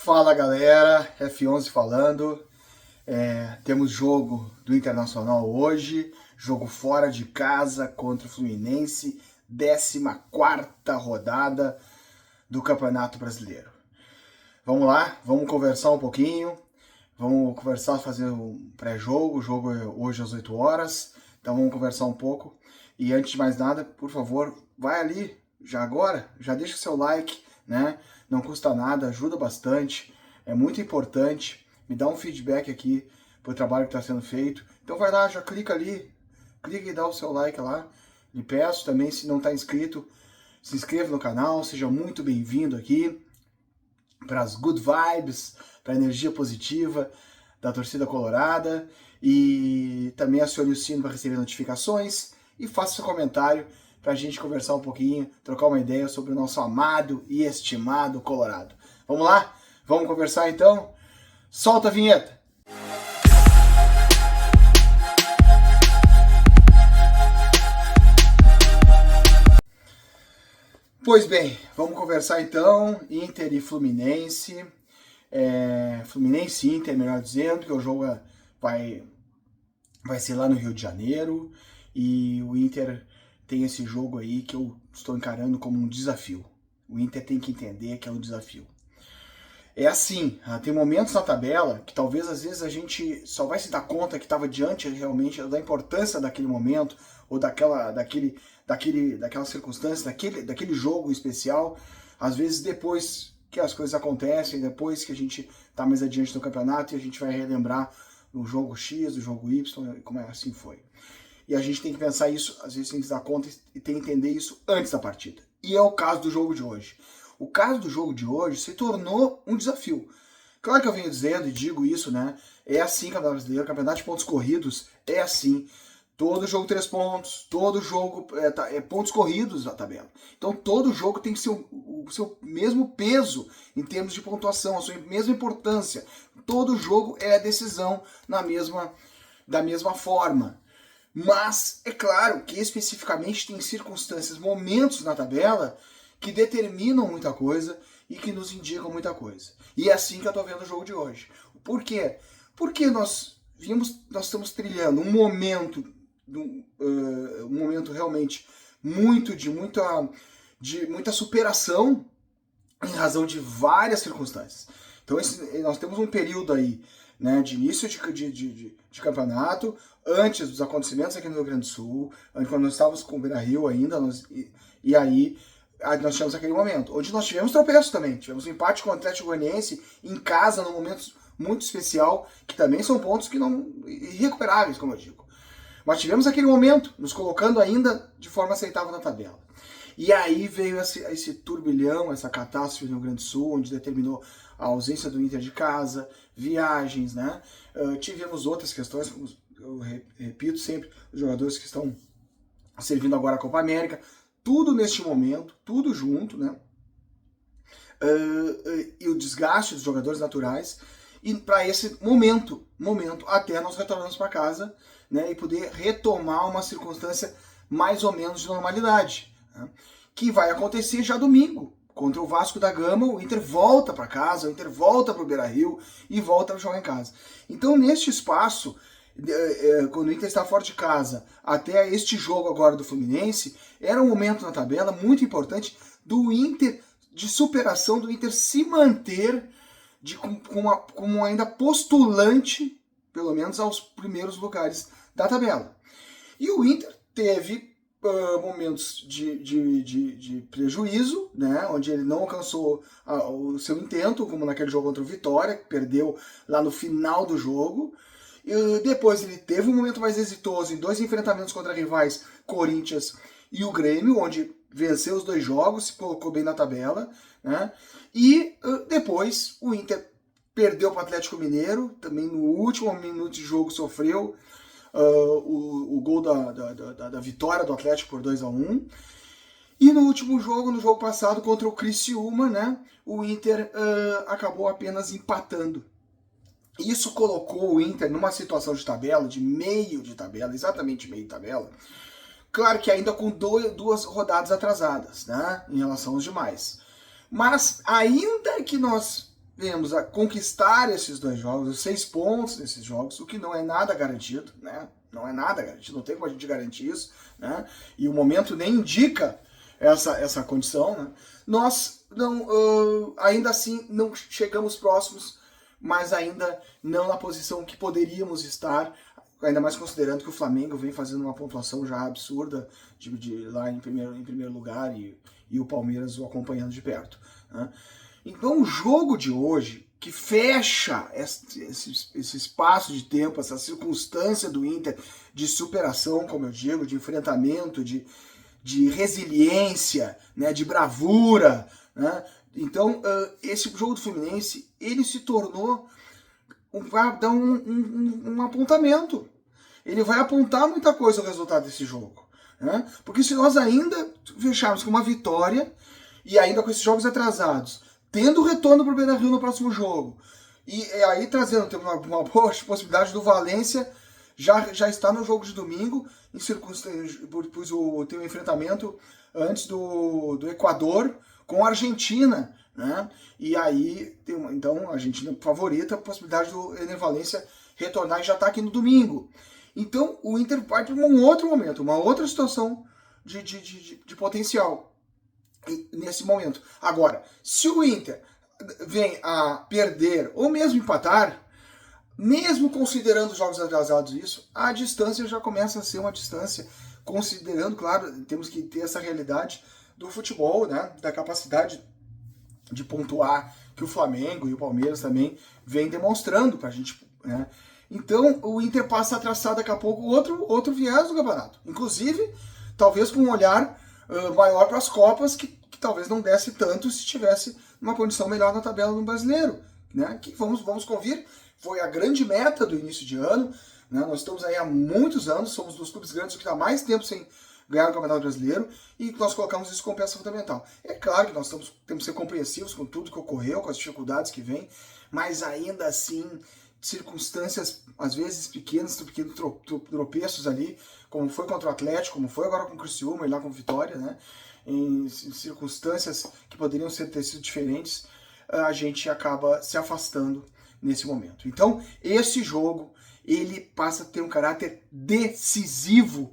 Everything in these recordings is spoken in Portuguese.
Fala galera, F11 falando. Temos jogo do Internacional hoje, jogo fora de casa contra o Fluminense, 14ª rodada do Campeonato Brasileiro. Vamos lá, vamos conversar um pouquinho, fazer um pré-jogo, o jogo é hoje às 8 horas, então vamos conversar um pouco. E antes de mais nada, por favor, vai ali, já deixa o seu like, né? Não custa nada, ajuda bastante, é muito importante, me dá um feedback aqui pro trabalho que está sendo feito. Então vai lá, já clica ali, clica e dá o seu like lá. Lhe peço também, se não está inscrito, se inscreva no canal, seja muito bem-vindo aqui para as good vibes, para a energia positiva da torcida colorada, e também acione o sino para receber notificações e faça seu comentário para a gente conversar um pouquinho, trocar uma ideia sobre o nosso amado e estimado Colorado. Vamos lá? Vamos conversar então? Solta a vinheta! Pois bem, vamos conversar então, Inter e Fluminense. Fluminense e Inter, melhor dizendo, porque o jogo vai ser lá no Rio de Janeiro, e o Inter tem esse jogo aí que eu estou encarando como um desafio. O Inter tem que entender que é um desafio. É assim, tem momentos na tabela que talvez às vezes a gente só vai se dar conta que estava diante realmente da importância daquele momento, ou daquela circunstância, daquele jogo especial, às vezes depois que as coisas acontecem, depois que a gente está mais adiante no campeonato e a gente vai relembrar o jogo X, o jogo Y, como assim foi. E a gente tem que pensar isso, às vezes tem que se dar conta e tem que entender isso antes da partida. E é o caso do jogo de hoje. O caso do jogo de hoje se tornou um desafio. Claro que eu venho dizendo e digo isso, né? É assim, Campeonato Brasileiro, Campeonato de Pontos Corridos, é assim. Todo jogo 3 pontos, todo jogo pontos corridos na tabela. Então todo jogo tem que ser o seu mesmo peso em termos de pontuação, a sua mesma importância. Todo jogo é decisão da mesma forma. Mas é claro que especificamente tem circunstâncias, momentos na tabela que determinam muita coisa e que nos indicam muita coisa. E é assim que eu estou vendo o jogo de hoje. Por quê? Porque nós estamos trilhando um momento realmente de muita superação em razão de várias circunstâncias. Então nós temos um período aí, né, de início de campeonato, antes dos acontecimentos aqui no Rio Grande do Sul, quando nós estávamos com o Beira-Rio ainda, e aí nós tivemos aquele momento, onde nós tivemos tropeços também, tivemos um empate com o Atlético Goianiense em casa, num momento muito especial, que também são pontos que não irrecuperáveis, como eu digo. Mas tivemos aquele momento, nos colocando ainda de forma aceitável na tabela. E aí veio esse turbilhão, essa catástrofe no Rio Grande do Sul, onde determinou a ausência do Inter de casa, viagens, né? Tivemos outras questões, como eu repito sempre, os jogadores que estão servindo agora a Copa América, tudo neste momento, tudo junto, né? E o desgaste dos jogadores naturais, e para esse momento, até nós retornarmos para casa, né, e poder retomar uma circunstância mais ou menos de normalidade, né, que vai acontecer já domingo, contra o Vasco da Gama. O Inter volta para casa, o Inter volta para o Beira-Rio e volta a jogar em casa. Então, neste espaço, quando o Inter está fora de casa, até este jogo agora do Fluminense, era um momento na tabela muito importante do Inter, de superação, do Inter se manter como ainda postulante, pelo menos, aos primeiros lugares da tabela. E o Inter teve momentos de prejuízo, né, onde ele não alcançou o seu intento, como naquele jogo contra o Vitória, que perdeu lá no final do jogo. E depois ele teve um momento mais exitoso em 2 enfrentamentos contra rivais, Corinthians e o Grêmio, onde venceu os 2 jogos, se colocou bem na tabela, né? E depois o Inter perdeu para o Atlético Mineiro, também no último minuto de jogo sofreu o gol da vitória do Atlético por 2-1. E no último jogo, no jogo passado contra o Criciúma, né, o Inter acabou apenas empatando. Isso colocou o Inter numa situação de tabela, de meio de tabela, exatamente meio de tabela. Claro que ainda com 2 rodadas atrasadas, né, em relação aos demais. Mas ainda que nós venhamos a conquistar esses 2 jogos, os 6 pontos nesses jogos, o que não é nada garantido, né? Não é nada garantido, não tem como a gente garantir isso, né? E o momento nem indica essa condição, né? Nós não, ainda assim não chegamos próximos, mas ainda não na posição que poderíamos estar, ainda mais considerando que o Flamengo vem fazendo uma pontuação já absurda de lá em primeiro lugar e o Palmeiras o acompanhando de perto, né? Então o jogo de hoje, que fecha esse espaço de tempo, essa circunstância do Inter de superação, como eu digo, de enfrentamento, de resiliência, né, de bravura, né? Então esse jogo do Fluminense, ele se tornou, vai dar um apontamento. Ele vai apontar muita coisa ao resultado desse jogo, né? Porque se nós ainda fecharmos com uma vitória, e ainda com esses jogos atrasados, tendo o retorno para o Beira-Rio no próximo jogo, e aí trazendo uma boa possibilidade do Valência já está no jogo de domingo, em circunstâncias, pois tem um enfrentamento antes do Equador com a Argentina, né? E aí, então, a Argentina favorita a possibilidade do Ener Valencia retornar e já está aqui no domingo. Então, o Inter vai para um outro momento, uma outra situação de potencial nesse momento. Agora, se o Inter vem a perder ou mesmo empatar, mesmo considerando os jogos atrasados isso, a distância já começa a ser uma distância, considerando, claro, temos que ter essa realidade do futebol, né, da capacidade de pontuar que o Flamengo e o Palmeiras também vêm demonstrando pra gente, né? Então o Inter passa a traçar daqui a pouco outro viés do campeonato, inclusive talvez com um olhar maior para as Copas, que talvez não desse tanto se tivesse uma condição melhor na tabela no Brasileiro, né? Que vamos convir, foi a grande meta do início de ano, né? Nós estamos aí há muitos anos, somos dos clubes grandes que está há mais tempo sem ganhar o Campeonato Brasileiro, e nós colocamos isso como peça fundamental. É claro que nós temos que ser compreensivos com tudo que ocorreu, com as dificuldades que vêm, mas ainda assim, circunstâncias às vezes pequenos tropeços ali, como foi contra o Atlético, como foi agora com o Criciúma e lá com o Vitória, né? Em circunstâncias que poderiam ter sido diferentes, a gente acaba se afastando nesse momento. Então, esse jogo, ele passa a ter um caráter decisivo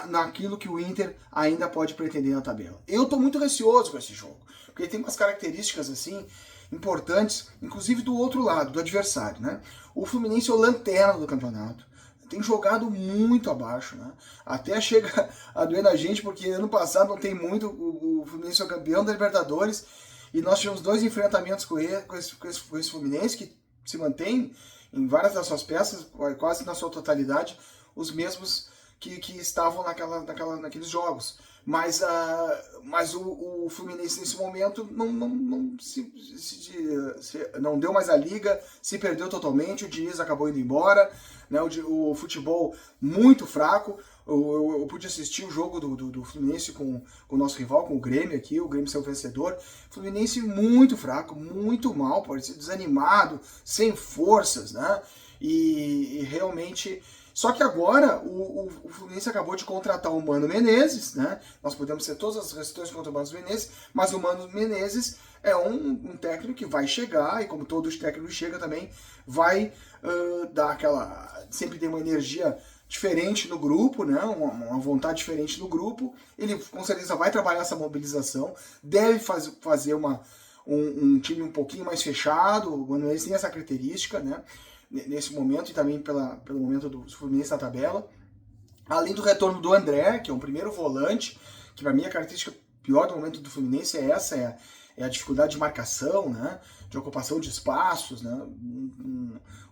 naquilo que o Inter ainda pode pretender na tabela. Eu estou muito receoso com esse jogo, porque ele tem umas características assim importantes, inclusive do outro lado, do adversário, né? O Fluminense é o lanterna do campeonato, tem jogado muito abaixo, né? Até chega a doer na gente, porque ano passado não tem muito, o Fluminense é campeão da Libertadores, e nós tivemos 2 enfrentamentos com esse Fluminense, que se mantém em várias das suas peças, quase na sua totalidade, os mesmos que estavam naqueles jogos. Mas o Fluminense nesse momento não deu mais a liga, se perdeu totalmente, o Diniz acabou indo embora, né, o futebol muito fraco. Eu pude assistir o jogo do Fluminense com o nosso rival, com o Grêmio aqui, o Grêmio ser o vencedor. Fluminense muito fraco, muito mal, parecia desanimado, sem forças, né? E realmente... Só que agora o Fluminense acabou de contratar o Mano Menezes, né? Nós podemos ter todas as restrições contra o Mano Menezes, mas o Mano Menezes é um técnico que vai chegar, e como todo técnico chega também, vai dar aquela... Sempre tem uma energia diferente no grupo, né? Uma vontade diferente no grupo. Ele com certeza vai trabalhar essa mobilização, deve fazer um time um pouquinho mais fechado. O Mano Menezes tem essa característica, né? Nesse momento, e também pelo momento do Fluminense na tabela. Além do retorno do André, que é um primeiro volante, que para mim a característica pior do momento do Fluminense é essa, é a dificuldade de marcação, né, de ocupação de espaços, né,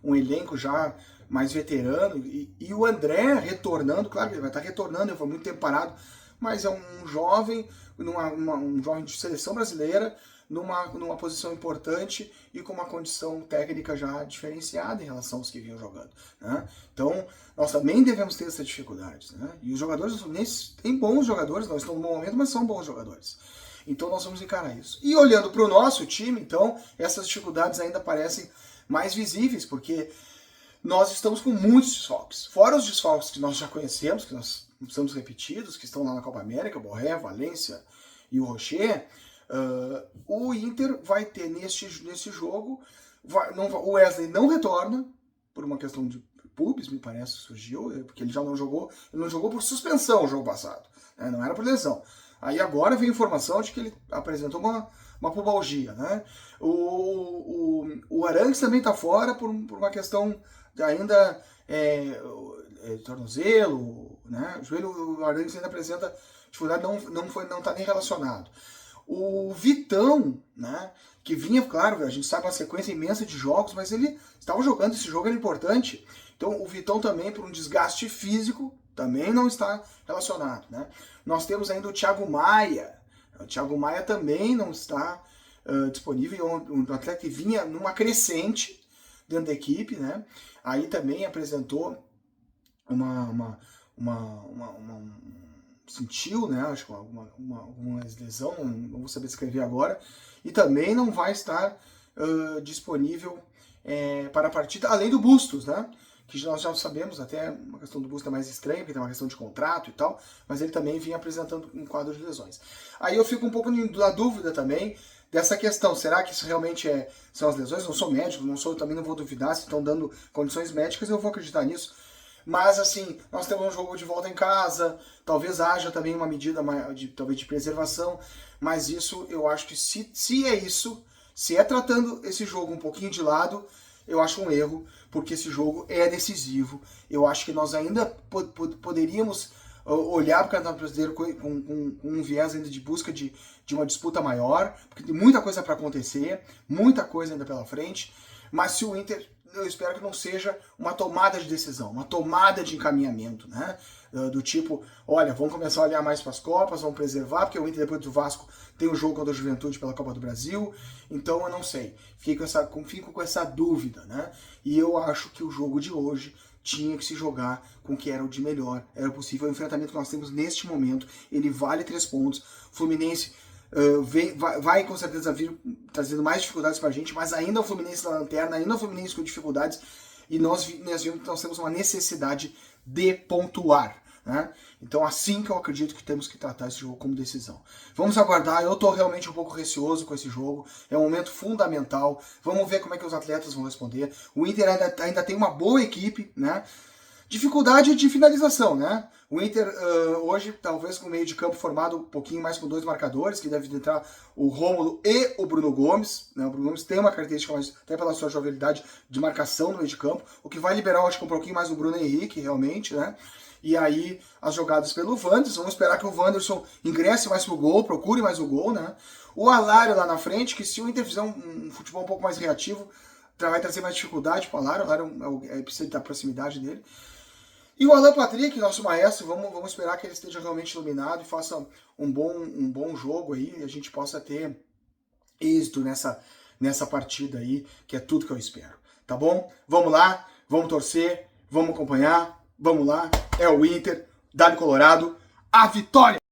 um elenco já mais veterano, e o André retornando, claro que ele vai estar retornando, ele foi muito tempo parado, mas é um jovem, um jovem de seleção brasileira, numa posição importante e com uma condição técnica já diferenciada em relação aos que vinham jogando, né? Então, nós também devemos ter essas dificuldades, né? E os jogadores do Fluminense têm bons jogadores, não estão no bom momento, mas são bons jogadores. Então, nós vamos encarar isso. E olhando para o nosso time, então, essas dificuldades ainda parecem mais visíveis, porque nós estamos com muitos desfalques. Fora os desfalques que nós já conhecemos, que nós estamos repetidos, que estão lá na Copa América, Borré, Valência e o Rocher. O Inter vai ter nesse jogo, o Wesley não retorna, por uma questão de pubis, me parece, surgiu, porque ele não jogou por suspensão o jogo passado, né? Não era por lesão. Aí agora vem a informação de que ele apresentou uma pubalgia, né? O Arangues também está fora por uma questão de ainda tornozelo, né? O joelho do Arangues ainda apresenta dificuldade, não está nem relacionado. O Vitão, né, que vinha, claro, a gente sabe uma sequência imensa de jogos, mas ele estava jogando, esse jogo era importante. Então o Vitão também, por um desgaste físico, também não está relacionado, né? Nós temos ainda o Thiago Maia. O Thiago Maia também não está disponível, um atleta que vinha numa crescente dentro da equipe, né? Aí também apresentou sentiu, né, acho que alguma lesão, não vou saber descrever agora, e também não vai estar disponível para a partida, além do Bustos, né, que nós já sabemos, até uma questão do Bustos é mais estranha, porque tem uma questão de contrato e tal, mas ele também vinha apresentando um quadro de lesões. Aí eu fico um pouco na dúvida também dessa questão, será que isso realmente são as lesões? Não sou médico, também não vou duvidar, se estão dando condições médicas, eu vou acreditar nisso. Mas, assim, nós temos um jogo de volta em casa, talvez haja também uma medida talvez de preservação, mas isso, eu acho que se é isso, se é tratando esse jogo um pouquinho de lado, eu acho um erro, porque esse jogo é decisivo. Eu acho que nós ainda poderíamos olhar para o Campeonato Brasileiro com um viés ainda de busca de uma disputa maior, porque tem muita coisa para acontecer, muita coisa ainda pela frente, mas se o Inter... eu espero que não seja uma tomada de decisão, uma tomada de encaminhamento, né? Do tipo, olha, vamos começar a olhar mais para as Copas, vamos preservar, porque o Inter, depois do Vasco, tem o jogo contra a Juventude pela Copa do Brasil, então eu não sei, fico com essa dúvida, né? E eu acho que o jogo de hoje tinha que se jogar com o que era o de melhor, era possível. O enfrentamento que nós temos neste momento, ele vale 3 pontos, Fluminense vai com certeza vir trazendo mais dificuldades pra gente, mas ainda o Fluminense na lanterna, ainda o Fluminense com dificuldades, e nós vimos que nós temos uma necessidade de pontuar, né? Então assim que eu acredito que temos que tratar esse jogo como decisão. Vamos aguardar, eu tô realmente um pouco receoso com esse jogo, é um momento fundamental, vamos ver como é que os atletas vão responder. O Inter ainda tem uma boa equipe, né? Dificuldade de finalização, né? O Inter hoje, talvez com o meio de campo formado um pouquinho mais com 2 marcadores, que deve entrar o Rômulo e o Bruno Gomes, né? O Bruno Gomes tem uma característica, até pela sua jovialidade, de marcação no meio de campo, o que vai liberar, acho que um pouquinho mais o Bruno Henrique, realmente, né? E aí, as jogadas pelo Wanderson, vamos esperar que o Wanderson ingresse mais pro gol, procure mais o gol, né? O Alário lá na frente, que se o Inter fizer um futebol um pouco mais reativo, vai trazer mais dificuldade pro Alário, precisa da proximidade dele. E o Alan Patrick, nosso maestro, vamos esperar que ele esteja realmente iluminado e faça um bom jogo aí, e a gente possa ter êxito nessa partida aí, que é tudo que eu espero. Tá bom? Vamos lá, vamos torcer, vamos acompanhar, vamos lá, é o Inter, Dale Colorado, a vitória!